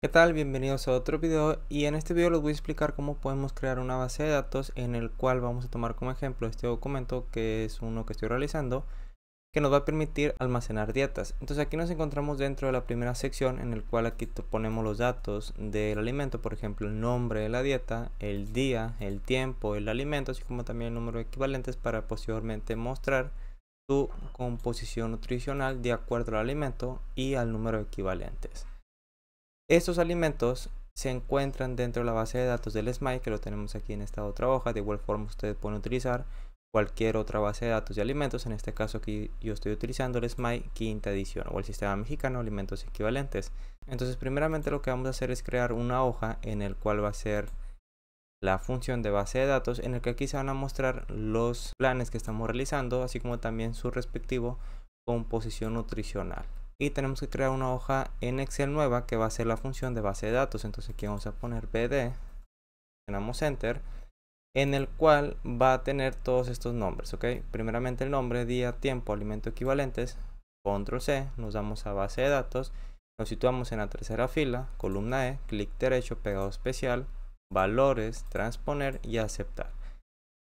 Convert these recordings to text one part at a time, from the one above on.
¿Qué tal? Bienvenidos a otro video y en este video les voy a explicar cómo podemos crear una base de datos en el cual vamos a tomar como ejemplo este documento que es uno que estoy realizando que nos va a permitir almacenar dietas. Entonces aquí nos encontramos dentro de la primera sección en el cual aquí ponemos los datos del alimento, por ejemplo el nombre de la dieta, el día, el tiempo, el alimento, así como también el número de equivalentes para posteriormente mostrar su composición nutricional de acuerdo al alimento y al número de equivalentes. Estos alimentos se encuentran dentro de la base de datos del SMAI, que lo tenemos aquí en esta otra hoja. De igual forma ustedes pueden utilizar cualquier otra base de datos de alimentos. En este caso aquí yo estoy utilizando el SMAI quinta edición o el Sistema Mexicano de Alimentos Equivalentes. Entonces primeramente lo que vamos a hacer es crear una hoja en el cual va a ser la función de base de datos, en el que aquí se van a mostrar los planes que estamos realizando, así como también su respectivo composición nutricional. Y tenemos que crear una hoja en Excel nueva que va a ser la función de base de datos. Entonces aquí vamos a poner BD, presionamos Enter, en el cual va a tener todos estos nombres, ¿ok? Primeramente el nombre, día, tiempo, alimento equivalentes, Control C, nos damos a base de datos, nos situamos en la tercera fila, columna E, clic derecho, pegado especial, valores, transponer y aceptar.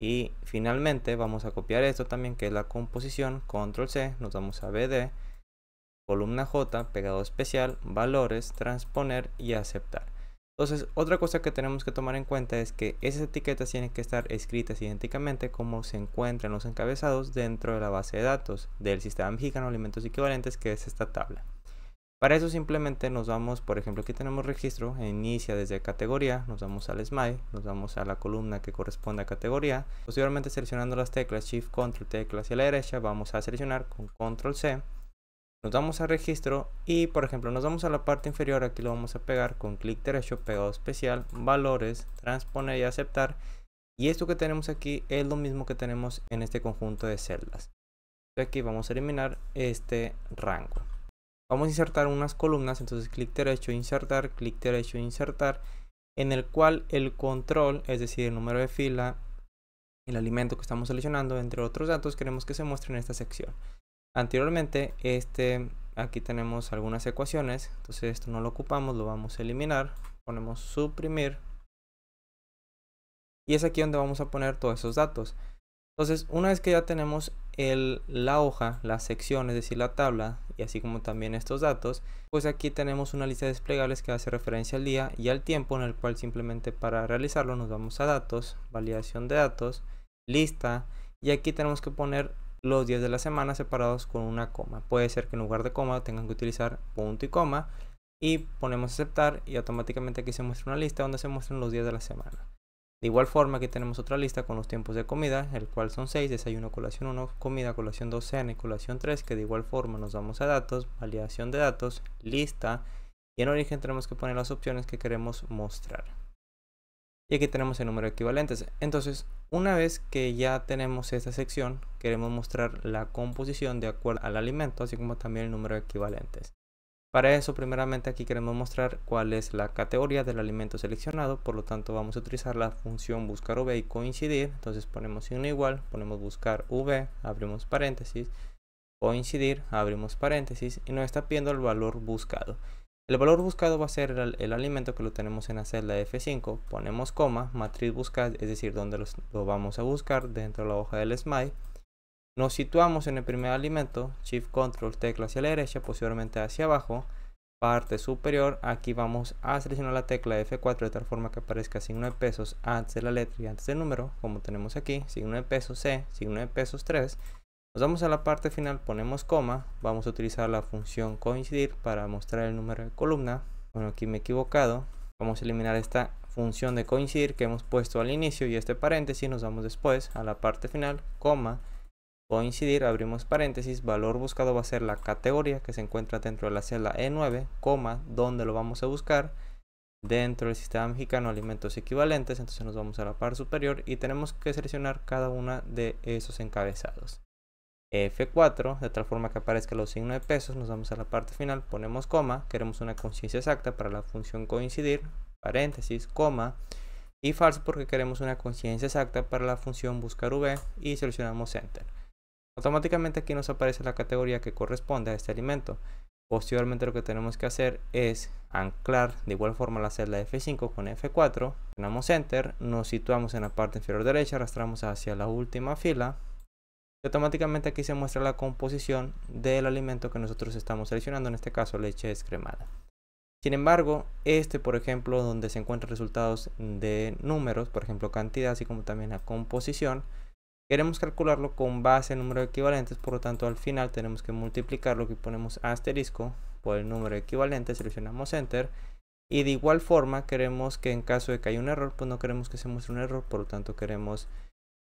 Y finalmente vamos a copiar esto también, que es la composición, Control C, nos damos a BD, columna J, pegado especial, valores, transponer y aceptar. Entonces, otra cosa que tenemos que tomar en cuenta es que esas etiquetas tienen que estar escritas idénticamente como se encuentran los encabezados dentro de la base de datos del Sistema Mexicano de Alimentos Equivalentes, que es esta tabla. Para eso simplemente nos vamos, por ejemplo, aquí tenemos registro, inicia desde categoría, nos vamos al SMAI, nos vamos a la columna que corresponde a categoría. Posteriormente seleccionando las teclas Shift, Control, tecla hacia la derecha, vamos a seleccionar con Control C. Nos vamos a registro y por ejemplo nos vamos a la parte inferior, aquí lo vamos a pegar con clic derecho, pegado especial, valores, transponer y aceptar. Y esto que tenemos aquí es lo mismo que tenemos en este conjunto de celdas. Aquí vamos a eliminar este rango. Vamos a insertar unas columnas, entonces clic derecho, insertar, clic derecho, insertar, en el cual el control, es decir, el número de fila, el alimento que estamos seleccionando, entre otros datos, queremos que se muestre en esta sección. Anteriormente, aquí tenemos algunas ecuaciones, entonces esto no lo ocupamos, lo vamos a eliminar, ponemos suprimir y es aquí donde vamos a poner todos esos datos. Entonces, una vez que ya tenemos la hoja, la sección, es decir, la tabla y así como también estos datos, pues aquí tenemos una lista de desplegables que hace referencia al día y al tiempo, en el cual simplemente para realizarlo nos vamos a datos, validación de datos, lista, y aquí tenemos que poner los días de la semana separados con una coma. Puede ser que en lugar de coma tengan que utilizar punto y coma y ponemos aceptar y automáticamente aquí se muestra una lista donde se muestran los días de la semana. De igual forma aquí tenemos otra lista con los tiempos de comida, el cual son 6, desayuno, colación 1, comida, colación 2, cena y colación 3, que de igual forma nos vamos a datos, validación de datos, lista, y en origen tenemos que poner las opciones que queremos mostrar. Y aquí tenemos el número de equivalentes. Entonces, una vez que ya tenemos esta sección, queremos mostrar la composición de acuerdo al alimento, así como también el número de equivalentes. Para eso, primeramente aquí queremos mostrar cuál es la categoría del alimento seleccionado, por lo tanto vamos a utilizar la función buscar v y coincidir. Entonces ponemos signo igual, ponemos buscar v, abrimos paréntesis, coincidir, abrimos paréntesis y nos está pidiendo el valor buscado. El valor buscado va a ser el alimento que lo tenemos en la celda F5, ponemos coma, matriz buscar, es decir, donde lo vamos a buscar dentro de la hoja del SMAI. Nos situamos en el primer alimento, Shift Control, tecla hacia la derecha, posteriormente hacia abajo, parte superior, aquí vamos a seleccionar la tecla F4 de tal forma que aparezca signo de pesos antes de la letra y antes del número, como tenemos aquí, signo de pesos C, signo de pesos 3. Nos vamos a la parte final, ponemos coma, vamos a utilizar la función coincidir para mostrar el número de columna. Bueno, aquí me he equivocado, vamos a eliminar esta función de coincidir que hemos puesto al inicio y este paréntesis, nos vamos después a la parte final, coma, coincidir, abrimos paréntesis, valor buscado va a ser la categoría que se encuentra dentro de la celda E9, coma, donde lo vamos a buscar dentro del Sistema Mexicano de Alimentos Equivalentes. Entonces nos vamos a la parte superior y tenemos que seleccionar cada una de esos encabezados. F4, de tal forma que aparezca los signos de pesos, nos vamos a la parte final, ponemos coma, queremos una conciencia exacta para la función coincidir, paréntesis, coma, y falso porque queremos una conciencia exacta para la función buscar v y seleccionamos enter. Automáticamente aquí nos aparece la categoría que corresponde a este alimento. Posteriormente lo que tenemos que hacer es anclar de igual forma la celda F5 con F4, presionamos Enter, nos situamos en la parte inferior derecha, arrastramos hacia la última fila y automáticamente aquí se muestra la composición del alimento que nosotros estamos seleccionando, en este caso leche descremada. Sin embargo, por ejemplo, donde se encuentran resultados de números, por ejemplo cantidad, así como también la composición, queremos calcularlo con base en número de equivalentes, por lo tanto al final tenemos que multiplicarlo, que ponemos asterisco por el número equivalente, seleccionamos Enter, y de igual forma queremos que en caso de que haya un error, pues no queremos que se muestre un error, por lo tanto queremos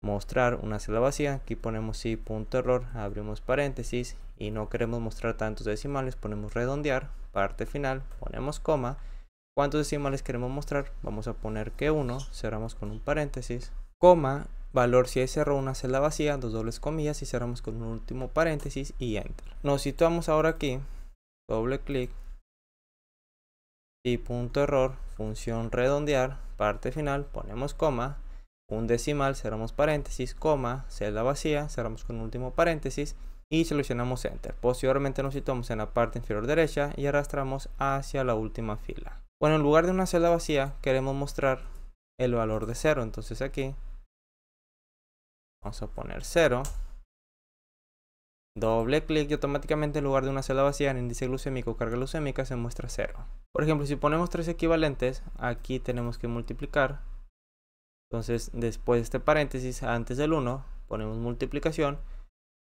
mostrar una celda vacía, aquí ponemos sí, punto error, abrimos paréntesis, y no queremos mostrar tantos decimales, ponemos redondear, parte final, ponemos coma, ¿cuántos decimales queremos mostrar? Vamos a poner que 1, cerramos con un paréntesis, coma, valor si es error, una celda vacía, dos dobles comillas y cerramos con un último paréntesis y Enter. Nos situamos ahora aquí, doble clic y punto error, función redondear, parte final, ponemos coma, un decimal, cerramos paréntesis, coma, celda vacía, cerramos con un último paréntesis y seleccionamos Enter. Posteriormente nos situamos en la parte inferior derecha y arrastramos hacia la última fila. Bueno, en lugar de una celda vacía queremos mostrar el valor de 0, entonces aquí vamos a poner 0, doble clic y automáticamente en lugar de una celda vacía en índice glucémico o carga glucémica se muestra 0. Por ejemplo, si ponemos 3 equivalentes, aquí tenemos que multiplicar. Entonces, después de este paréntesis, antes del 1, ponemos multiplicación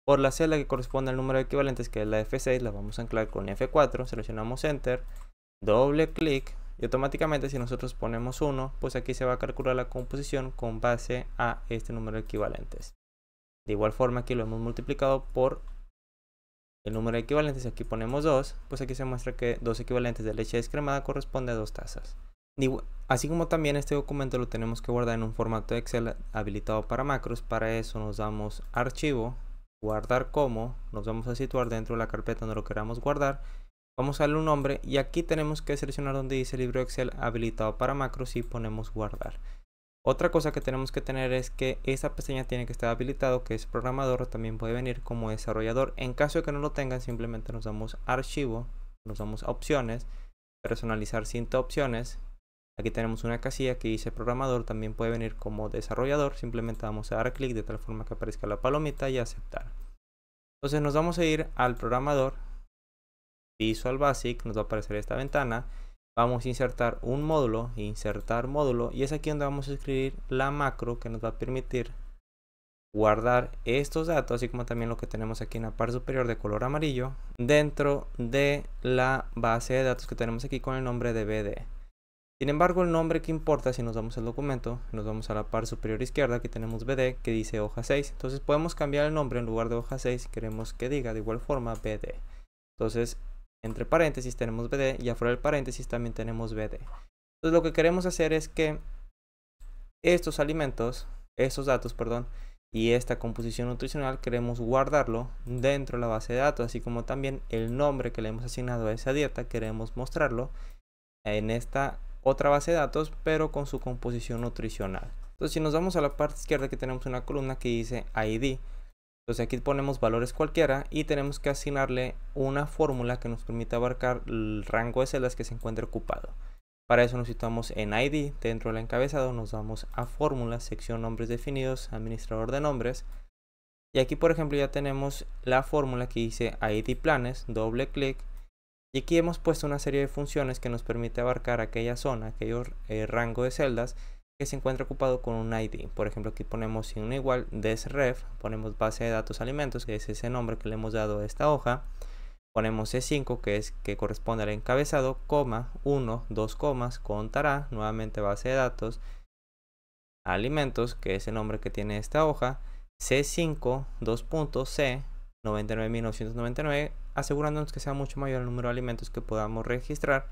por la celda que corresponde al número de equivalentes, que es la F6, la vamos a anclar con F4, seleccionamos Enter, doble clic. Y automáticamente si nosotros ponemos 1, pues aquí se va a calcular la composición con base a este número de equivalentes. De igual forma aquí lo hemos multiplicado por el número de equivalentes. Aquí ponemos 2, pues aquí se muestra que 2 equivalentes de leche descremada corresponde a 2 tazas. Así como también este documento lo tenemos que guardar en un formato de Excel habilitado para macros. Para eso nos damos archivo, guardar como, nos vamos a situar dentro de la carpeta donde lo queramos guardar. Vamos a darle un nombre y aquí tenemos que seleccionar donde dice libro Excel habilitado para macros y ponemos guardar. Otra cosa que tenemos que tener es que esa pestaña tiene que estar habilitado, que es programador, también puede venir como desarrollador. En caso de que no lo tengan, simplemente nos damos archivo, nos damos a opciones, personalizar cinta opciones. Aquí tenemos una casilla que dice programador, también puede venir como desarrollador. Simplemente vamos a dar clic de tal forma que aparezca la palomita y aceptar. Entonces nos vamos a ir al programador. Visual Basic, nos va a aparecer esta ventana, vamos a insertar un módulo, insertar módulo, y es aquí donde vamos a escribir la macro que nos va a permitir guardar estos datos, así como también lo que tenemos aquí en la parte superior de color amarillo, dentro de la base de datos que tenemos aquí con el nombre de BD. Sin embargo, el nombre que importa, si nos vamos al documento, nos vamos a la parte superior izquierda, aquí tenemos BD que dice hoja 6, entonces podemos cambiar el nombre en lugar de hoja 6, si queremos que diga de igual forma BD. Entonces, entre paréntesis tenemos BD y afuera del paréntesis también tenemos BD. Entonces lo que queremos hacer es que estos datos, y esta composición nutricional queremos guardarlo dentro de la base de datos, así como también el nombre que le hemos asignado a esa dieta queremos mostrarlo en esta otra base de datos, pero con su composición nutricional. Entonces si nos vamos a la parte izquierda, aquí tenemos una columna que dice ID. Entonces aquí ponemos valores cualquiera y tenemos que asignarle una fórmula que nos permita abarcar el rango de celdas que se encuentre ocupado. Para eso nos situamos en ID, dentro del encabezado nos vamos a fórmulas, sección nombres definidos, administrador de nombres. Y aquí por ejemplo ya tenemos la fórmula que dice ID planes, doble clic. Y aquí hemos puesto una serie de funciones que nos permite abarcar aquella zona, aquello rango de celdas que se encuentra ocupado con un ID. Por ejemplo, aquí ponemos sin una igual desref, ponemos base de datos alimentos, que es ese nombre que le hemos dado a esta hoja. Ponemos C5, que corresponde al encabezado, coma, 1, 2 comas, contará, nuevamente base de datos, alimentos, que es el nombre que tiene esta hoja, C5, 2 puntos, C, 99.999, asegurándonos que sea mucho mayor el número de alimentos que podamos registrar.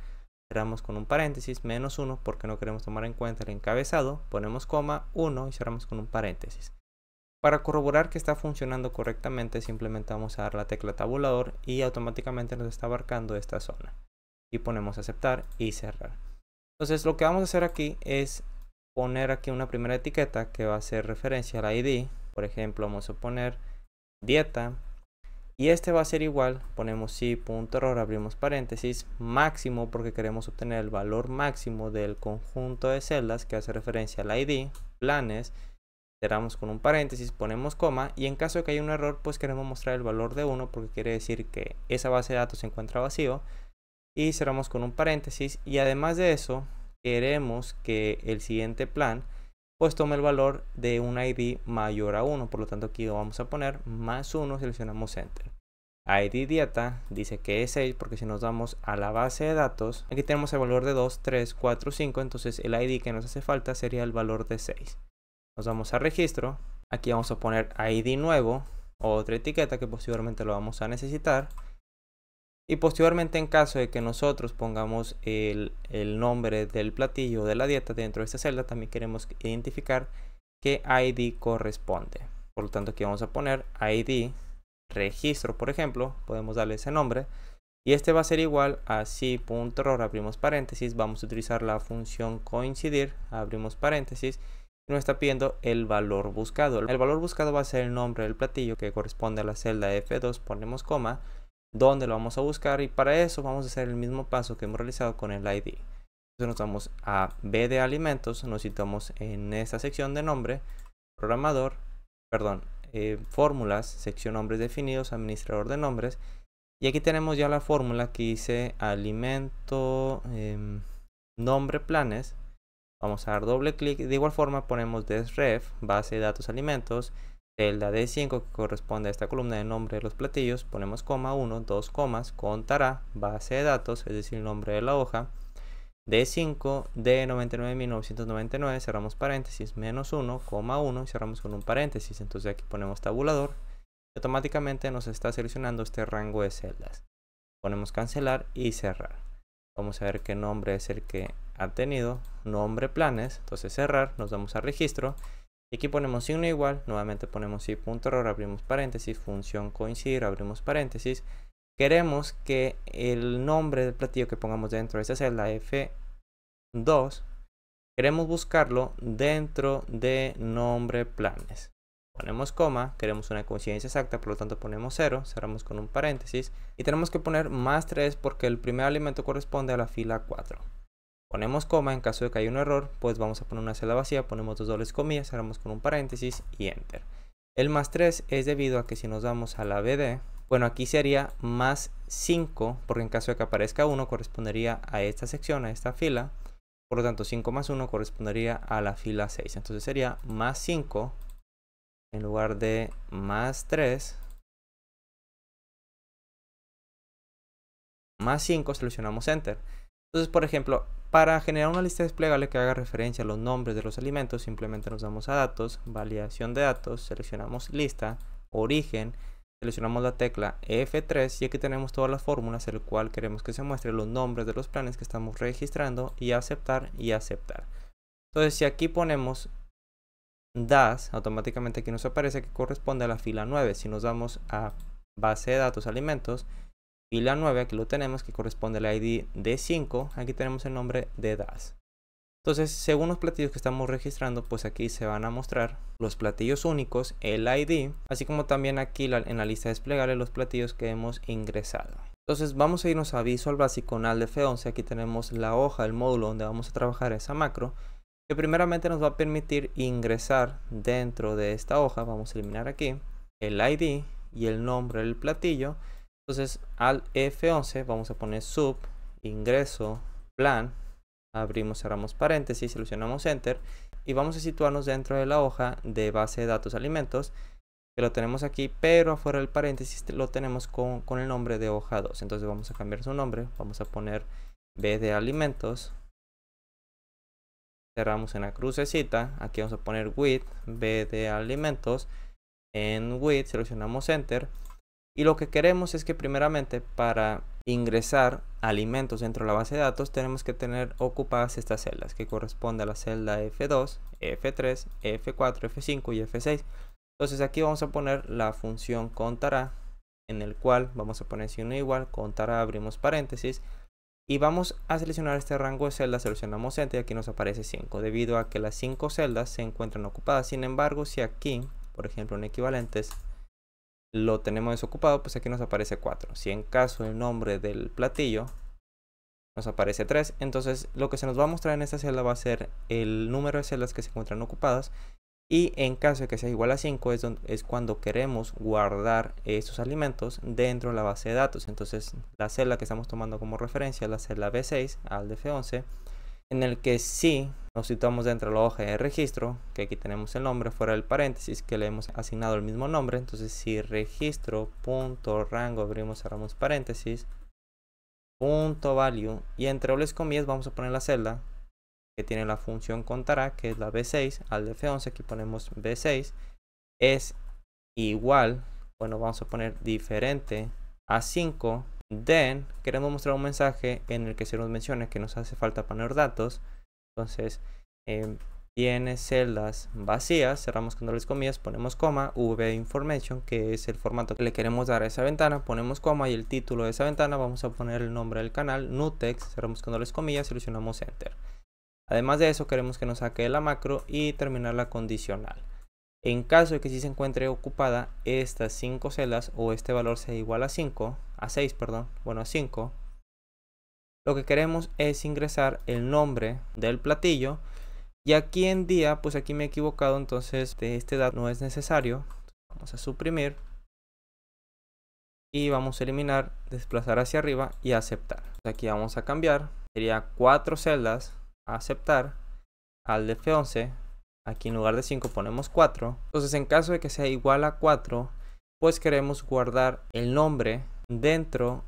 Cerramos con un paréntesis, menos 1 porque no queremos tomar en cuenta el encabezado, ponemos coma, 1 y cerramos con un paréntesis. Para corroborar que está funcionando correctamente, simplemente vamos a dar la tecla tabulador y automáticamente nos está abarcando esta zona. Y ponemos aceptar y cerrar. Entonces lo que vamos a hacer aquí es poner aquí una primera etiqueta que va a hacer referencia al ID. Por ejemplo, vamos a poner dieta. Y este va a ser igual, ponemos si.error, abrimos paréntesis, máximo porque queremos obtener el valor máximo del conjunto de celdas que hace referencia al ID, planes, cerramos con un paréntesis, ponemos coma y en caso de que haya un error pues queremos mostrar el valor de 1 porque quiere decir que esa base de datos se encuentra vacío y cerramos con un paréntesis y además de eso queremos que el siguiente plan pues tome el valor de un ID mayor a 1, por lo tanto aquí vamos a poner más 1, seleccionamos Enter. ID dieta dice que es 6 porque si nos damos a la base de datos, aquí tenemos el valor de 2, 3, 4, 5, entonces el ID que nos hace falta sería el valor de 6. Nos vamos a registro, aquí vamos a poner ID nuevo, otra etiqueta que posteriormente lo vamos a necesitar. Y posteriormente en caso de que nosotros pongamos el nombre del platillo de la dieta dentro de esta celda, también queremos identificar qué ID corresponde. Por lo tanto aquí vamos a poner ID registro, por ejemplo, podemos darle ese nombre. Y este va a ser igual a si.error, abrimos paréntesis, vamos a utilizar la función coincidir, abrimos paréntesis, y nos está pidiendo el valor buscado. El valor buscado va a ser el nombre del platillo que corresponde a la celda F2, ponemos coma, donde lo vamos a buscar y para eso vamos a hacer el mismo paso que hemos realizado con el ID. Entonces nos vamos a B de alimentos, nos citamos en esta sección de nombre, programador, fórmulas, sección nombres definidos, administrador de nombres y aquí tenemos ya la fórmula que dice alimento, nombre planes. Vamos a dar doble clic, de igual forma ponemos desref, base de datos alimentos, celda D5 que corresponde a esta columna de nombre de los platillos, ponemos coma 1, 2 comas, contará, base de datos, es decir, el nombre de la hoja, D5, D99.999, cerramos paréntesis, menos 1, coma 1 y cerramos con un paréntesis, entonces aquí ponemos tabulador y automáticamente nos está seleccionando este rango de celdas. Ponemos cancelar y cerrar. Vamos a ver qué nombre es el que ha tenido, nombre planes, entonces cerrar, nos damos a registro. Y aquí ponemos signo igual, nuevamente ponemos si.error, abrimos paréntesis, función coincidir, abrimos paréntesis. Queremos que el nombre del platillo que pongamos dentro de esta celda F2, queremos buscarlo dentro de nombre planes. Ponemos coma, queremos una coincidencia exacta, por lo tanto ponemos 0, cerramos con un paréntesis. Y tenemos que poner más 3 porque el primer alimento corresponde a la fila 4. Ponemos coma, en caso de que haya un error, pues vamos a poner una celda vacía, ponemos dos dobles comillas, cerramos con un paréntesis y enter. El más 3 es debido a que si nos damos a la BD, bueno, aquí sería más 5, porque en caso de que aparezca 1 correspondería a esta sección, a esta fila. Por lo tanto, 5 más 1 correspondería a la fila 6. Entonces sería más 5 en lugar de más 3. Más 5, seleccionamos enter. Entonces, por ejemplo, para generar una lista desplegable que haga referencia a los nombres de los alimentos, simplemente nos damos a datos, validación de datos, seleccionamos lista, origen, seleccionamos la tecla F3 y aquí tenemos todas las fórmulas en el cual queremos que se muestren los nombres de los planes que estamos registrando y aceptar y aceptar. Entonces, si aquí ponemos DAS, automáticamente aquí nos aparece que corresponde a la fila 9. Si nos damos a base de datos alimentos, fila 9, aquí lo tenemos, que corresponde al ID D5, aquí tenemos el nombre de DAS. Entonces, según los platillos que estamos registrando, pues aquí se van a mostrar los platillos únicos, el ID, así como también aquí en la lista desplegable los platillos que hemos ingresado. Entonces, vamos a irnos a Visual Basic con Alt F11, aquí tenemos la hoja, el módulo donde vamos a trabajar esa macro, que primeramente nos va a permitir ingresar dentro de esta hoja. Vamos a eliminar aquí el ID y el nombre del platillo. Entonces al F11 vamos a poner sub, ingreso, plan, abrimos, cerramos paréntesis, seleccionamos enter y vamos a situarnos dentro de la hoja de base de datos alimentos, que lo tenemos aquí, pero afuera del paréntesis lo tenemos con el nombre de hoja 2. Entonces vamos a cambiar su nombre, vamos a poner B de alimentos, cerramos en la crucecita, aquí vamos a poner with, B de alimentos, en with seleccionamos enter. Y lo que queremos es que primeramente para ingresar alimentos dentro de la base de datos tenemos que tener ocupadas estas celdas que corresponde a la celda F2, F3, F4, F5 y F6. Entonces aquí vamos a poner la función contará, en el cual vamos a poner signo igual, contará, abrimos paréntesis y vamos a seleccionar este rango de celdas, seleccionamos enter y aquí nos aparece 5 debido a que las 5 celdas se encuentran ocupadas. Sin embargo, si aquí, por ejemplo, en equivalentes lo tenemos desocupado, pues aquí nos aparece 4. Si en caso el nombre del platillo nos aparece 3, entonces lo que se nos va a mostrar en esta celda va a ser el número de celdas que se encuentran ocupadas. Y en caso de que sea igual a 5 es cuando queremos guardar estos alimentos dentro de la base de datos. Entonces la celda que estamos tomando como referencia es la celda B6 al DF11, en el que sí nos situamos dentro de la hoja de registro, que aquí tenemos el nombre fuera del paréntesis, que le hemos asignado el mismo nombre. Entonces si registro.rango, abrimos, cerramos paréntesis, punto value, y entre dobles comillas vamos a poner la celda que tiene la función contará, que es la B6 al DF11. Aquí ponemos B6 es igual, bueno, vamos a poner diferente a 5. Then queremos mostrar un mensaje en el que se nos mencione que nos hace falta poner datos. Entonces tiene celdas vacías, cerramos con dobles comillas, ponemos coma, v-information, que es el formato que le queremos dar a esa ventana, ponemos coma, y el título de esa ventana vamos a poner el nombre del canal, nutex, cerramos con dobles comillas, seleccionamos enter. Además de eso, queremos que nos saque la macro y terminar la condicional. En caso de que sí se encuentre ocupada estas 5 celdas o este valor sea igual a 5, a 6, perdón, bueno, a 5, lo que queremos es ingresar el nombre del platillo. Y aquí en día, pues aquí me he equivocado, entonces de este dato no es necesario. Vamos a suprimir y vamos a eliminar, desplazar hacia arriba y aceptar. Aquí vamos a cambiar, sería 4 celdas a aceptar al DF11. Aquí en lugar de 5 ponemos 4. Entonces en caso de que sea igual a 4, pues queremos guardar el nombre dentro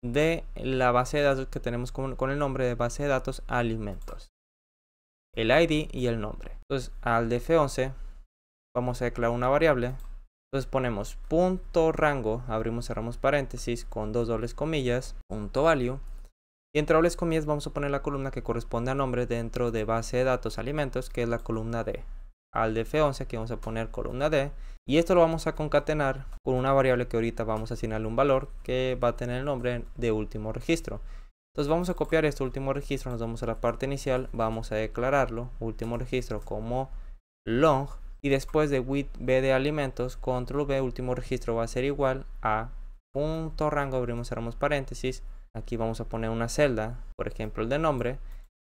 de la base de datos que tenemos con el nombre de base de datos alimentos, el ID y el nombre. Entonces al DF11 vamos a declarar una variable. Entonces ponemos punto rango, abrimos, cerramos paréntesis con dos dobles comillas, punto value. Y entre dobles comillas vamos a poner la columna que corresponde a nombre dentro de base de datos alimentos, que es la columna D. Al DF11 aquí vamos a poner columna D. Y esto lo vamos a concatenar con una variable que ahorita vamos a asignarle un valor que va a tener el nombre de último registro. Entonces vamos a copiar este último registro, nos vamos a la parte inicial, vamos a declararlo, último registro, como long. Y después de with b de alimentos, control v, último registro va a ser igual a punto rango, abrimos, cerramos paréntesis. Aquí vamos a poner una celda, por ejemplo el de nombre,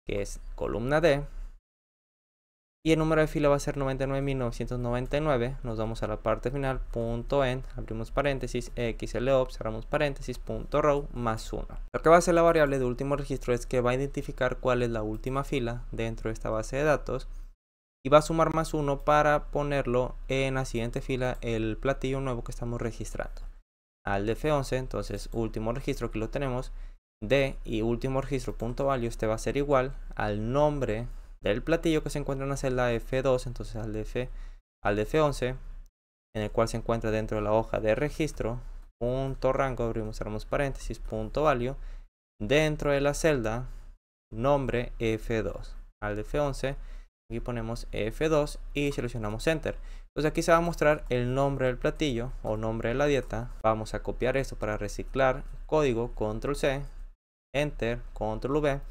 que es columna D. Y el número de fila va a ser 99.999. Nos vamos a la parte final, punto end, abrimos paréntesis, xlop, cerramos paréntesis, punto row, más 1. Lo que va a hacer la variable de último registro es que va a identificar cuál es la última fila dentro de esta base de datos. Y va a sumar más 1 para ponerlo en la siguiente fila el platillo nuevo que estamos registrando. Al DF11, entonces último registro, aquí lo tenemos, D y último registro punto value, este va a ser igual al nombre del platillo que se encuentra en la celda F2, entonces al DF11, en el cual se encuentra dentro de la hoja de registro, punto rango, abrimos, cerramos paréntesis, punto value, dentro de la celda nombre F2, al DF11, aquí ponemos F2 y seleccionamos enter. Entonces aquí se va a mostrar el nombre del platillo o nombre de la dieta. Vamos a copiar esto para reciclar código, control C, enter, control V.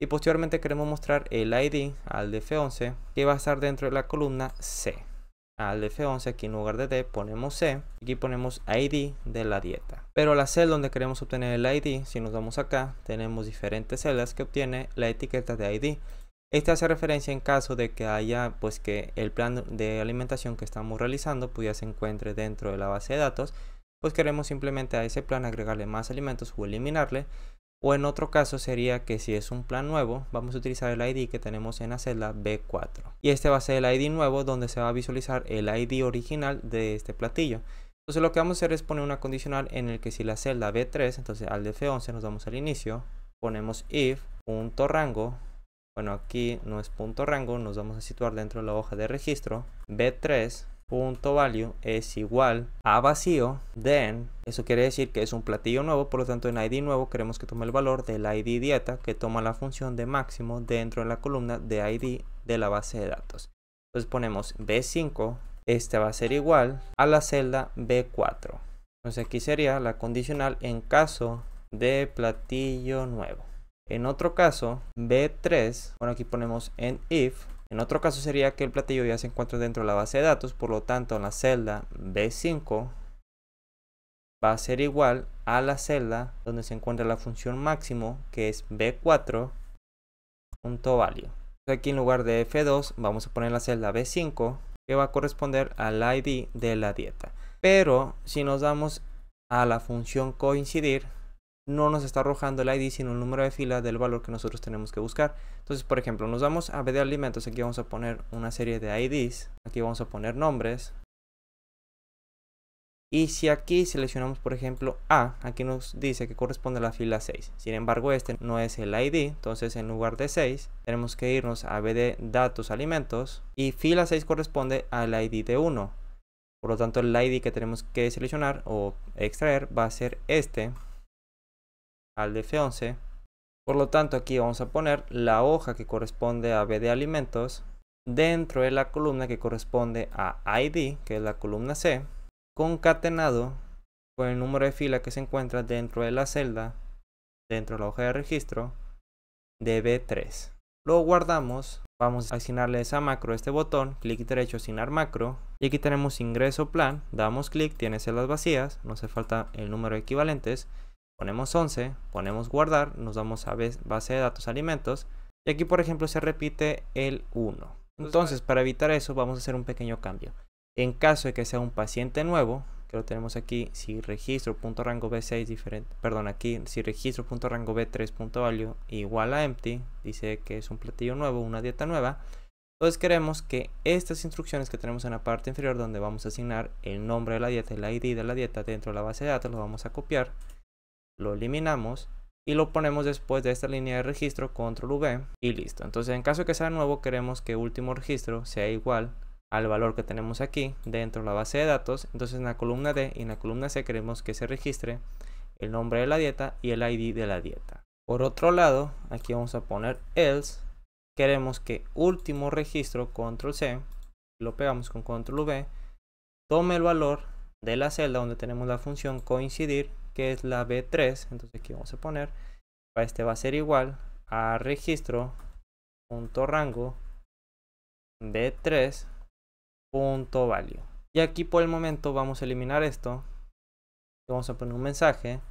Y posteriormente queremos mostrar el ID al DF11 que va a estar dentro de la columna C. Al DF11 aquí en lugar de D ponemos C. Aquí ponemos ID de la dieta. Pero la celda donde queremos obtener el ID, si nos vamos acá, tenemos diferentes celdas que obtiene la etiqueta de ID. Esta hace referencia en caso de que haya, pues que el plan de alimentación que estamos realizando pues ya se encuentre dentro de la base de datos, pues queremos simplemente a ese plan agregarle más alimentos o eliminarle. O en otro caso sería que si es un plan nuevo, vamos a utilizar el ID que tenemos en la celda B4. Y este va a ser el ID nuevo donde se va a visualizar el ID original de este platillo. Entonces lo que vamos a hacer es poner una condicional en el que si la celda B3, entonces al DF11 nos vamos al inicio, ponemos if, punto rango. Bueno, aquí no es punto rango, nos vamos a situar dentro de la hoja de registro. B3 punto value es igual a vacío, then, eso quiere decir que es un platillo nuevo, por lo tanto en ID nuevo queremos que tome el valor del ID dieta, que toma la función de máximo dentro de la columna de ID de la base de datos. Entonces ponemos B5, este va a ser igual a la celda B4. Entonces aquí sería la condicional en caso de platillo nuevo. En otro caso, B3, bueno, aquí ponemos en if. En otro caso sería que el platillo ya se encuentra dentro de la base de datos, por lo tanto en la celda B5 va a ser igual a la celda donde se encuentra la función máximo, que es B4.value. Aquí en lugar de F2 vamos a poner la celda B5, que va a corresponder al ID de la dieta. Pero si nos damos a la función coincidir, no nos está arrojando el ID, sino el número de fila del valor que nosotros tenemos que buscar. Entonces, por ejemplo, nos vamos a B de alimentos. Aquí vamos a poner una serie de IDs. Aquí vamos a poner nombres. Y si aquí seleccionamos, por ejemplo, A, aquí nos dice que corresponde a la fila 6. Sin embargo, este no es el ID. Entonces, en lugar de 6, tenemos que irnos a B de datos alimentos. Y fila 6 corresponde al ID de 1. Por lo tanto, el ID que tenemos que seleccionar o extraer va a ser este, al de F11. Por lo tanto, aquí vamos a poner la hoja que corresponde a B de alimentos dentro de la columna que corresponde a ID, que es la columna C, concatenado con el número de fila que se encuentra dentro de la celda, dentro de la hoja de registro de B3. Lo guardamos, vamos a asignarle esa macro a este botón, clic derecho, asignar macro, y aquí tenemos ingreso plan, damos clic, tiene celdas vacías, no hace falta el número de equivalentes, ponemos 11, ponemos guardar, nos vamos a base de datos alimentos, y aquí por ejemplo se repite el 1. Entonces, para evitar eso vamos a hacer un pequeño cambio. En caso de que sea un paciente nuevo, que lo tenemos aquí, si registro.rango B6 diferente, perdón, aquí si registro.rango B3.value igual a empty, dice que es un platillo nuevo, una dieta nueva. Entonces queremos que estas instrucciones que tenemos en la parte inferior, donde vamos a asignar el nombre de la dieta, el ID de la dieta dentro de la base de datos, lo vamos a copiar, lo eliminamos y lo ponemos después de esta línea de registro, control V, y listo. Entonces en caso de que sea nuevo, queremos que último registro sea igual al valor que tenemos aquí dentro de la base de datos. Entonces en la columna D y en la columna C queremos que se registre el nombre de la dieta y el ID de la dieta. Por otro lado, aquí vamos a poner else. Queremos que último registro, control C, lo pegamos con control V, tome el valor de la celda donde tenemos la función coincidir, que es la B3. Entonces aquí vamos a poner, para este va a ser igual a registro.rango B3 .value. Y aquí por el momento vamos a eliminar esto. Vamos a poner un mensaje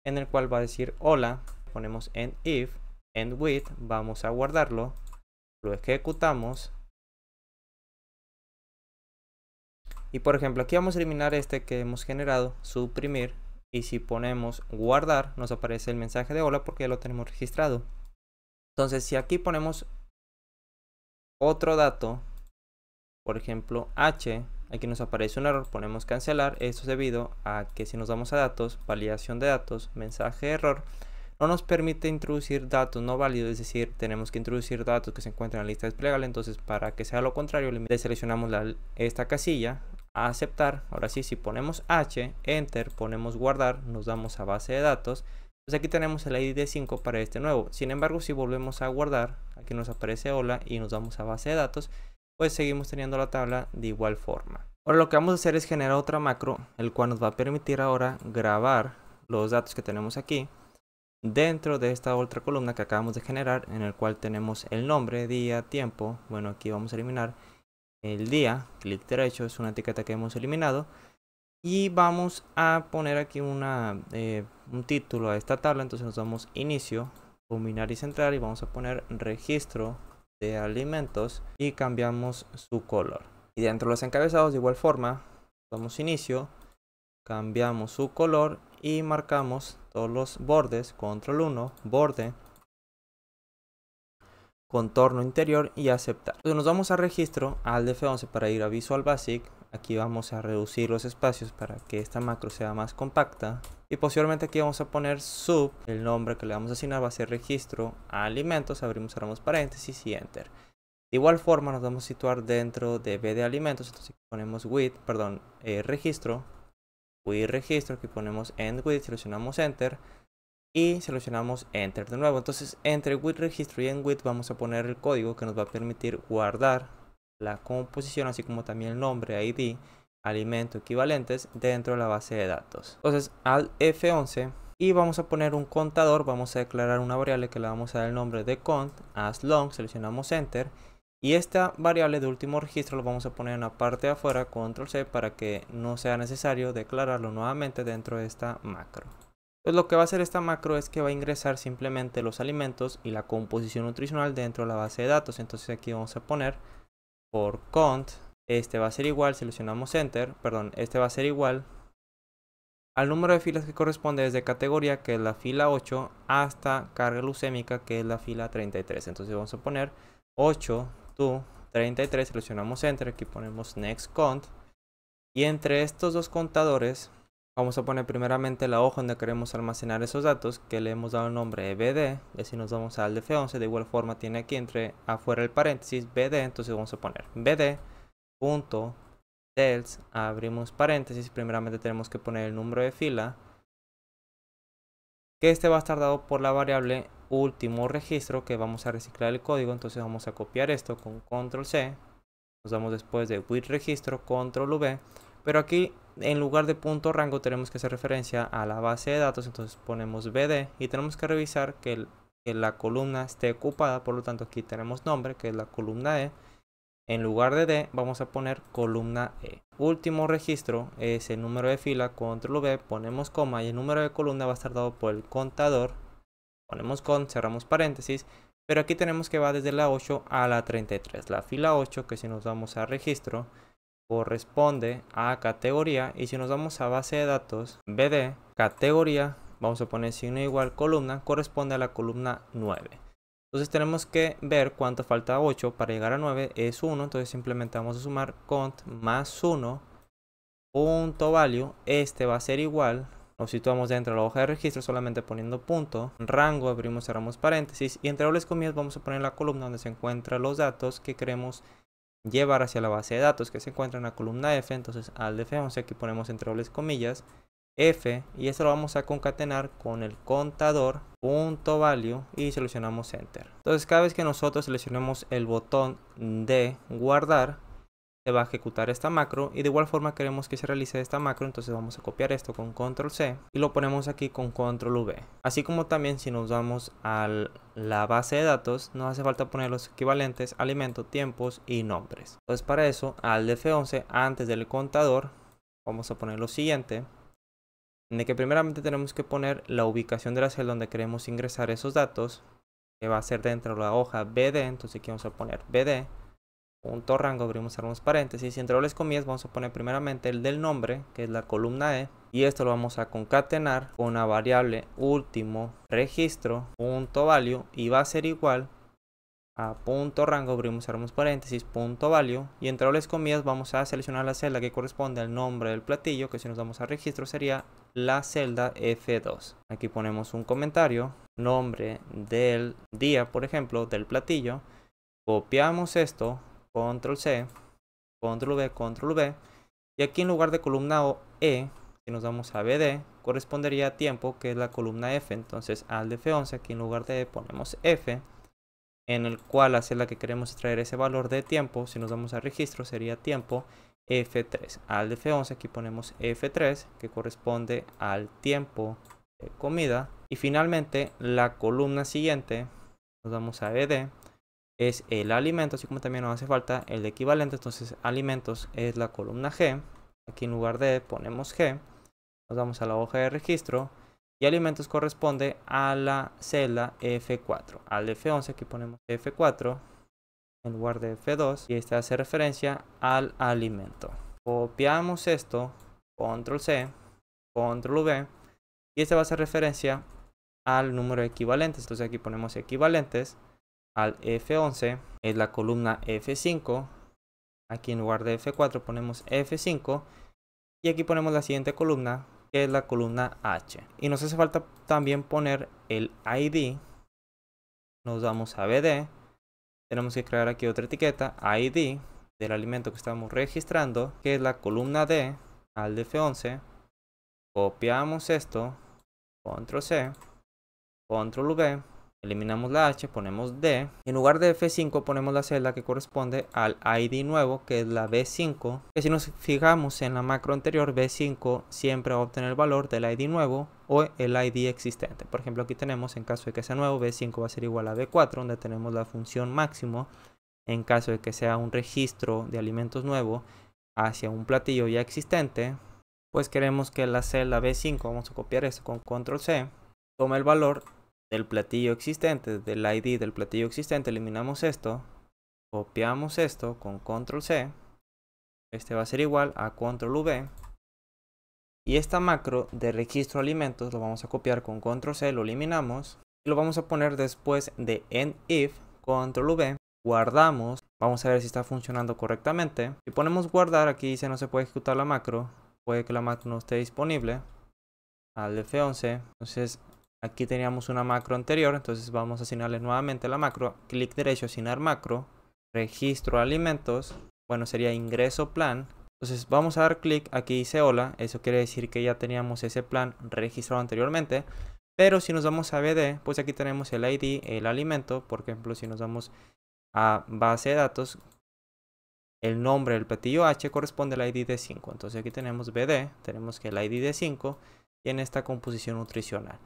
en el cual va a decir hola. Ponemos end if, end with, vamos a guardarlo, lo ejecutamos. Y por ejemplo aquí vamos a eliminar este que hemos generado, suprimir, y si ponemos guardar nos aparece el mensaje de hola porque ya lo tenemos registrado. Entonces si aquí ponemos otro dato, por ejemplo H, aquí nos aparece un error, ponemos cancelar. Esto es debido a que si nos vamos a datos, validación de datos, mensaje de error, no nos permite introducir datos no válidos, es decir, tenemos que introducir datos que se encuentran en la lista desplegable. Entonces para que sea lo contrario, le seleccionamos esta casilla, a aceptar. Ahora sí, si ponemos H, enter, ponemos guardar, nos damos a base de datos. Pues aquí tenemos el ID de 5 para este nuevo. Sin embargo, si volvemos a guardar, aquí nos aparece hola y nos damos a base de datos, pues seguimos teniendo la tabla de igual forma. Ahora lo que vamos a hacer es generar otra macro, el cual nos va a permitir ahora grabar los datos que tenemos aquí dentro de esta otra columna que acabamos de generar, en el cual tenemos el nombre, día, tiempo. Bueno, aquí vamos a eliminar el día, clic derecho, es una etiqueta que hemos eliminado, y vamos a poner aquí un título a esta tabla. Entonces nos damos inicio, combinar y centrar, y vamos a poner registro de alimentos y cambiamos su color. Y dentro de los encabezados de igual forma, damos inicio, cambiamos su color y marcamos todos los bordes, control 1, borde, contorno interior y aceptar. Entonces nos vamos a registro, al F11 para ir a Visual Basic. Aquí vamos a reducir los espacios para que esta macro sea más compacta. Y posteriormente aquí vamos a poner sub, el nombre que le vamos a asignar va a ser registro a alimentos, abrimos, cerramos paréntesis y enter. De igual forma nos vamos a situar dentro de B de alimentos, entonces aquí ponemos registro, with registro, aquí ponemos end with, seleccionamos enter y seleccionamos enter de nuevo. Entonces entre with registro y end with vamos a poner el código que nos va a permitir guardar la composición, así como también el nombre, ID, alimento, equivalentes dentro de la base de datos. Entonces al F11 y vamos a poner un contador, vamos a declarar una variable que le vamos a dar el nombre de cont, as long, seleccionamos enter Y esta variable de último registro lo vamos a poner en la parte de afuera, control C, para que no sea necesario declararlo nuevamente dentro de esta macro. Pues lo que va a hacer esta macro es que va a ingresar simplemente los alimentos y la composición nutricional dentro de la base de datos. Entonces aquí vamos a poner por cont, este va a ser igual, seleccionamos enter, perdón, este va a ser igual al número de filas que corresponde desde categoría, que es la fila 8, hasta carga glucémica, que es la fila 33. Entonces vamos a poner 8 to 33, seleccionamos enter, aquí ponemos next cont, y entre estos dos contadores vamos a poner primeramente la hoja donde queremos almacenar esos datos, que le hemos dado el nombre de BD. Y si nos vamos al F11, de igual forma tiene aquí entre afuera el paréntesis BD, entonces vamos a poner BD.Cells, abrimos paréntesis, primeramente tenemos que poner el número de fila, que este va a estar dado por la variable último registro, que vamos a reciclar el código. Entonces vamos a copiar esto con control C, nos damos después de with registro, control V, pero aquí en lugar de punto rango tenemos que hacer referencia a la base de datos. Entonces ponemos BD y tenemos que revisar que la columna esté ocupada, por lo tanto aquí tenemos nombre, que es la columna E. En lugar de D vamos a poner columna E. Último registro es el número de fila, control V, ponemos coma, y el número de columna va a estar dado por el contador, ponemos con, cerramos paréntesis, pero aquí tenemos que va desde la 8 a la 33. La fila 8, que si nos vamos a registro, corresponde a categoría, y si nos vamos a base de datos, BD, categoría, vamos a poner signo igual columna, corresponde a la columna 9. Entonces tenemos que ver cuánto falta 8 para llegar a 9, es 1, entonces simplemente vamos a sumar cont más 1, punto value, este va a ser igual, nos situamos dentro de la hoja de registro solamente poniendo punto, rango, abrimos, cerramos paréntesis, y entre dobles comillas vamos a poner la columna donde se encuentran los datos que queremos llevar hacia la base de datos, que se encuentra en la columna F. Entonces al F11 aquí ponemos entre dobles comillas F, y esto lo vamos a concatenar con el contador punto value y seleccionamos enter. Entonces cada vez que nosotros seleccionemos el botón de guardar, se va a ejecutar esta macro, y de igual forma queremos que se realice esta macro. Entonces vamos a copiar esto con control C y lo ponemos aquí con control V. Así como también si nos vamos a la base de datos, nos hace falta poner los equivalentes alimento, tiempos y nombres. Entonces para eso al F11, antes del contador, vamos a poner lo siguiente, de que primeramente tenemos que poner la ubicación de la celda donde queremos ingresar esos datos, que va a ser dentro de la hoja BD. Entonces aquí vamos a poner BD, punto rango, abrimos, cerramos paréntesis, y entre dobles comillas vamos a poner primeramente el del nombre, que es la columna E, y esto lo vamos a concatenar con una variable último registro, punto value, y va a ser igual a punto rango, abrimos, cerramos paréntesis, punto value, y entre dobles comillas vamos a seleccionar la celda que corresponde al nombre del platillo, que si nos damos a registro sería la celda F2. Aquí ponemos un comentario, nombre del día, por ejemplo, del platillo, copiamos esto, control C, control V, control V, y aquí en lugar de columna E, si nos damos a BD, correspondería a tiempo, que es la columna F. Entonces al F11 aquí en lugar de E ponemos F, en el cual la celda que queremos extraer ese valor de tiempo, si nos damos a registro sería tiempo F3. Al F11 aquí ponemos F3, que corresponde al tiempo de comida, y finalmente la columna siguiente, nos damos a BD, es el alimento, así como también nos hace falta el equivalente. Entonces alimentos es la columna G, aquí en lugar de E ponemos G, nos vamos a la hoja de registro, y alimentos corresponde a la celda F4. Al F11 aquí ponemos F4 en lugar de F2, y esta hace referencia al alimento. Copiamos esto, control C, control V, y este va a hacer referencia al número de equivalentes. Entonces aquí ponemos equivalentes. Al F11 es la columna F5, aquí en lugar de F4 ponemos F5, y aquí ponemos la siguiente columna, que es la columna H, y nos hace falta también poner el ID. Nos vamos a BD, tenemos que crear aquí otra etiqueta, ID del alimento que estamos registrando, que es la columna D. Al F11 copiamos esto, control C, control V, eliminamos la H, ponemos D, y en lugar de F5 ponemos la celda que corresponde al ID nuevo, que es la B5, que si nos fijamos en la macro anterior, B5 siempre va a obtener el valor del ID nuevo o el ID existente. Por ejemplo, aquí tenemos, en caso de que sea nuevo, B5 va a ser igual a B4, donde tenemos la función máximo, en caso de que sea un registro de alimentos nuevo hacia un platillo ya existente, pues queremos que la celda B5, vamos a copiar esto con control C, tome el valor del platillo existente, del ID del platillo existente, eliminamos esto, copiamos esto con control C, este va a ser igual a control V, y esta macro de registro alimentos lo vamos a copiar con control C, lo eliminamos, y lo vamos a poner después de end if, control V, guardamos, vamos a ver si está funcionando correctamente. Si ponemos guardar, aquí dice no se puede ejecutar la macro, puede que la macro no esté disponible, al F11, entonces aquí teníamos una macro anterior, entonces vamos a asignarle nuevamente la macro, clic derecho, asignar macro, registro alimentos, bueno sería ingreso plan, entonces vamos a dar clic, aquí dice hola, eso quiere decir que ya teníamos ese plan registrado anteriormente, pero si nos vamos a BD, pues aquí tenemos el ID, el alimento, por ejemplo si nos vamos a base de datos, el nombre del platillo H corresponde al ID de 5, entonces aquí tenemos BD, tenemos que el ID de 5 tiene esta composición nutricional.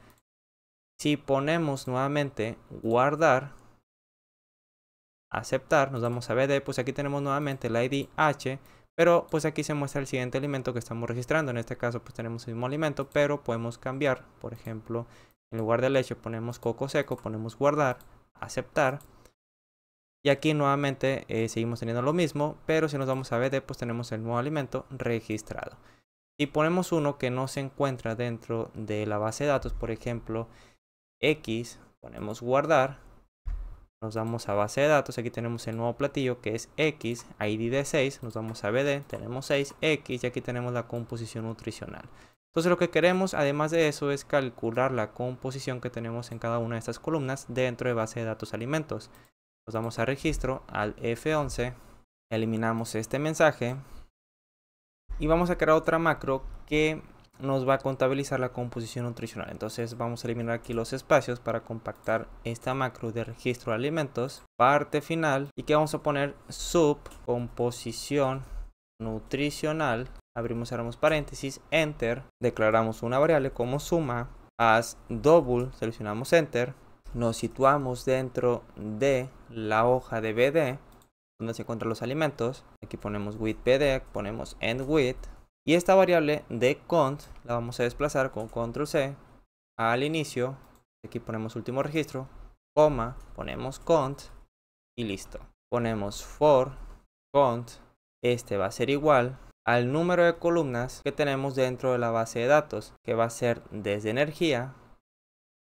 Si ponemos nuevamente guardar, aceptar, nos vamos a BD, pues aquí tenemos nuevamente el ID H, pero pues aquí se muestra el siguiente alimento que estamos registrando. En este caso pues tenemos el mismo alimento, pero podemos cambiar. Por ejemplo, en lugar de leche ponemos coco seco, ponemos guardar, aceptar. Y aquí nuevamente seguimos teniendo lo mismo, pero si nos vamos a BD pues tenemos el nuevo alimento registrado. Si ponemos uno que no se encuentra dentro de la base de datos, por ejemplo, X, ponemos guardar, nos vamos a base de datos, aquí tenemos el nuevo platillo que es X, ID de 6, nos vamos a BD, tenemos 6, X y aquí tenemos la composición nutricional. Entonces lo que queremos además de eso es calcular la composición que tenemos en cada una de estas columnas dentro de base de datos alimentos. Nos vamos a registro, al F11, eliminamos este mensaje y vamos a crear otra macro que nos va a contabilizar la composición nutricional. Entonces vamos a eliminar aquí los espacios para compactar esta macro de registro de alimentos. Parte final y que vamos a poner sub composición nutricional. Abrimos, cerramos paréntesis, enter. Declaramos una variable como suma. As double, seleccionamos enter. Nos situamos dentro de la hoja de BD donde se encuentran los alimentos. Aquí ponemos with BD, ponemos end with. Y esta variable de cont la vamos a desplazar con control C al inicio. Aquí ponemos último registro, coma, ponemos cont y listo. Ponemos for cont, este va a ser igual al número de columnas que tenemos dentro de la base de datos, que va a ser desde energía,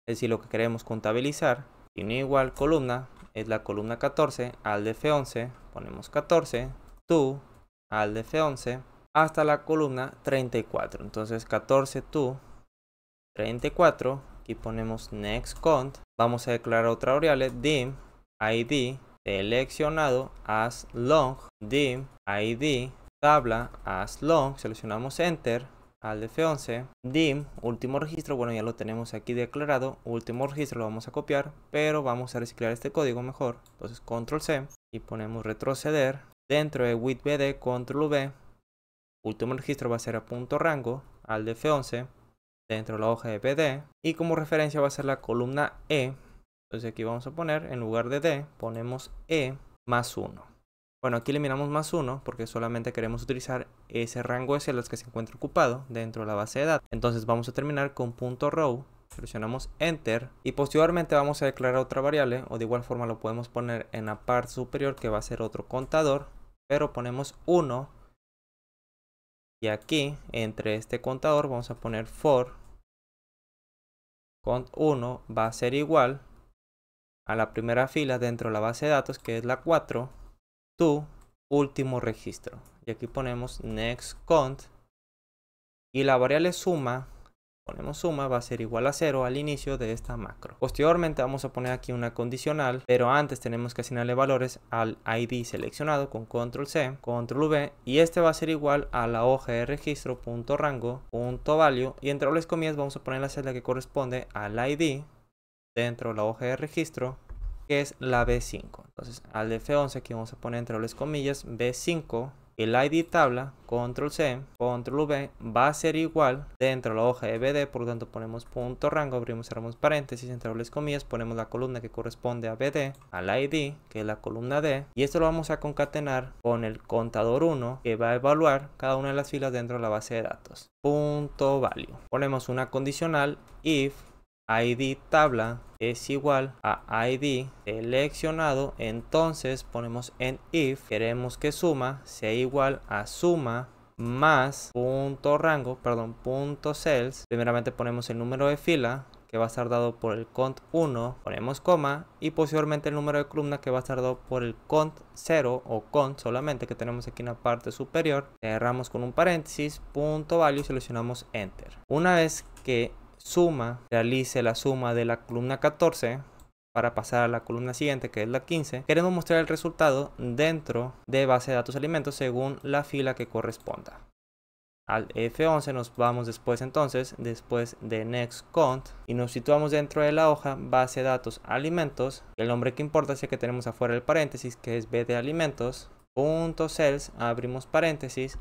es decir, lo que queremos contabilizar, y no igual columna, es la columna 14 al de F11, ponemos 14, to al de F11, hasta la columna 34. Entonces 14 to 34. Aquí ponemos next cont. Vamos a declarar otra variable dim id seleccionado as long dim id tabla as long. Seleccionamos enter al de F11. Dim último registro. Bueno, ya lo tenemos aquí declarado. Último registro lo vamos a copiar, pero vamos a reciclar este código mejor. Entonces control C y ponemos retroceder. Dentro de with bd control V. Último registro va a ser a punto rango al de F11 dentro de la hoja de BD y como referencia va a ser la columna E. Entonces aquí vamos a poner en lugar de D ponemos E más 1. Bueno, aquí eliminamos más 1 porque solamente queremos utilizar ese rango de celdas que se encuentra ocupado dentro de la base de datos. Entonces vamos a terminar con punto row, seleccionamos enter y posteriormente vamos a declarar otra variable o de igual forma lo podemos poner en la parte superior que va a ser otro contador, pero ponemos 1. Y aquí, entre este contador, vamos a poner for cont 1 va a ser igual a la primera fila dentro de la base de datos, que es la 4, to último registro. Y aquí ponemos next cont. Y la variable suma, ponemos suma, va a ser igual a 0 al inicio de esta macro. Posteriormente vamos a poner aquí una condicional, pero antes tenemos que asignarle valores al ID seleccionado con control C, control V, y este va a ser igual a la hoja de registro punto rango punto value, y entre dobles comillas vamos a poner la celda que corresponde al ID dentro de la hoja de registro, que es la B5. Entonces al de F11 aquí vamos a poner entre dobles comillas B5 el ID tabla, control C, control V, va a ser igual dentro de la hoja de BD, por lo tanto ponemos punto rango, abrimos, cerramos paréntesis, entre dobles comillas, ponemos la columna que corresponde a BD, al ID, que es la columna D, y esto lo vamos a concatenar con el contador 1, que va a evaluar cada una de las filas dentro de la base de datos. Punto value. Ponemos una condicional if ID tabla es igual a ID seleccionado, entonces ponemos en if, queremos que suma sea igual a suma más punto rango, perdón, punto cells. Primeramente ponemos el número de fila que va a estar dado por el cont 1, ponemos coma, y posteriormente el número de columna que va a estar dado por el cont 0 o cont solamente, que tenemos aquí en la parte superior. Cerramos con un paréntesis, punto value, y seleccionamos enter. Una vez que suma realice la suma de la columna 14 para pasar a la columna siguiente, que es la 15, queremos mostrar el resultado dentro de base de datos alimentos según la fila que corresponda. Al F11 nos vamos después de next cont, y nos situamos dentro de la hoja base de datos alimentos. El nombre que importa es el que tenemos afuera del paréntesis, que es B de alimentos, punto cells, abrimos paréntesis,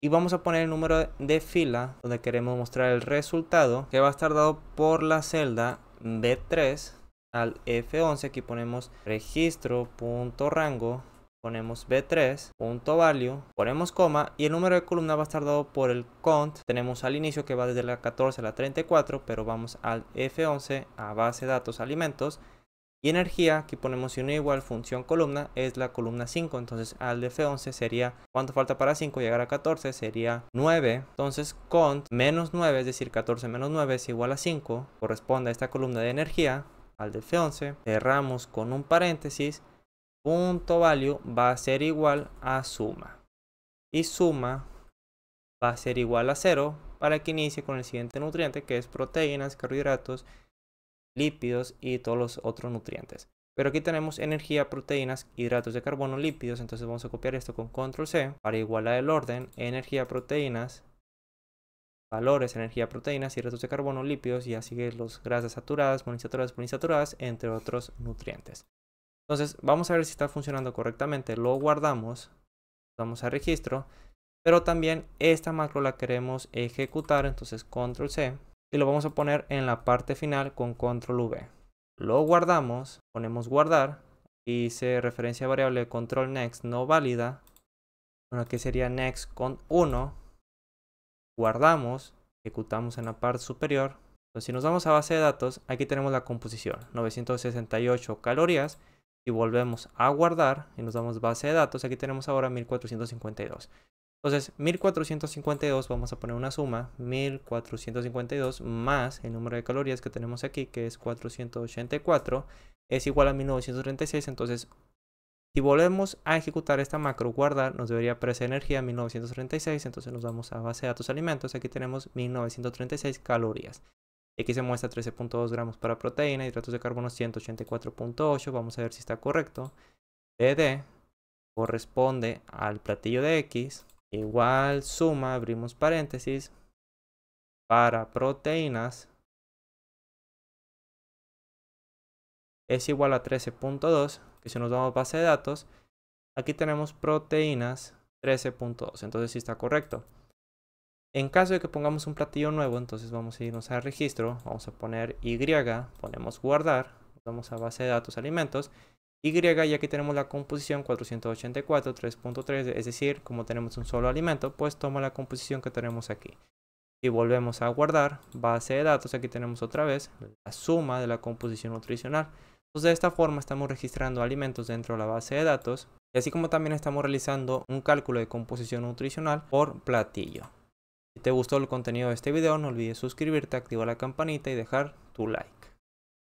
y vamos a poner el número de fila donde queremos mostrar el resultado, que va a estar dado por la celda B3. Al F11 aquí ponemos registro.rango, ponemos B3.value, ponemos coma, y el número de columna va a estar dado por el cont. Tenemos al inicio que va desde la 14 a la 34, pero vamos al F11 a base de datos alimentos. Y energía, aquí ponemos si no igual función columna, es la columna 5, entonces al de F11 sería, ¿cuánto falta para 5 llegar a 14? Sería 9, entonces cont menos 9, es decir 14 menos 9 es igual a 5, corresponde a esta columna de energía. Al de F11 cerramos con un paréntesis, punto value va a ser igual a suma, y suma va a ser igual a 0 para que inicie con el siguiente nutriente, que es proteínas, carbohidratos, lípidos y todos los otros nutrientes. Pero aquí tenemos energía, proteínas, hidratos de carbono, lípidos. Entonces vamos a copiar esto con control C para igualar el orden: energía, proteínas, valores, energía, proteínas, hidratos de carbono, lípidos, y así los grasas saturadas, monoinsaturadas, poliinsaturadas, entre otros nutrientes. Entonces vamos a ver si está funcionando correctamente. Lo guardamos, vamos a registro, pero también esta macro la queremos ejecutar, entonces control C. Y lo vamos a poner en la parte final con control V. Lo guardamos, ponemos guardar, y dice referencia a variable control next no válida. Bueno, aquí sería next con 1. Guardamos, ejecutamos en la parte superior. Entonces si nos vamos a base de datos, aquí tenemos la composición, 968 calorías. Y volvemos a guardar y nos damos base de datos, aquí tenemos ahora 1452. Entonces 1452 vamos a poner una suma, 1452 más el número de calorías que tenemos aquí, que es 484, es igual a 1936. Entonces si volvemos a ejecutar esta macro guardar, nos debería aparecer energía 1936. Entonces nos vamos a base de datos alimentos, aquí tenemos 1936 calorías. Aquí se muestra 13.2 gramos para proteína, hidratos de carbono 184.8, vamos a ver si está correcto. BD corresponde al platillo de X, igual suma, abrimos paréntesis, para proteínas es igual a 13.2, que si nos damos base de datos, aquí tenemos proteínas 13.2, entonces sí está correcto. En caso de que pongamos un platillo nuevo, entonces vamos a irnos a registro, vamos a poner Y, ponemos guardar, vamos a base de datos alimentos, Y, y aquí tenemos la composición 484, 3.3, es decir, como tenemos un solo alimento, pues toma la composición que tenemos aquí. Y volvemos a guardar, base de datos, aquí tenemos otra vez la suma de la composición nutricional. Entonces de esta forma estamos registrando alimentos dentro de la base de datos, y así como también estamos realizando un cálculo de composición nutricional por platillo. Si te gustó el contenido de este video, no olvides suscribirte, activar la campanita y dejar tu like.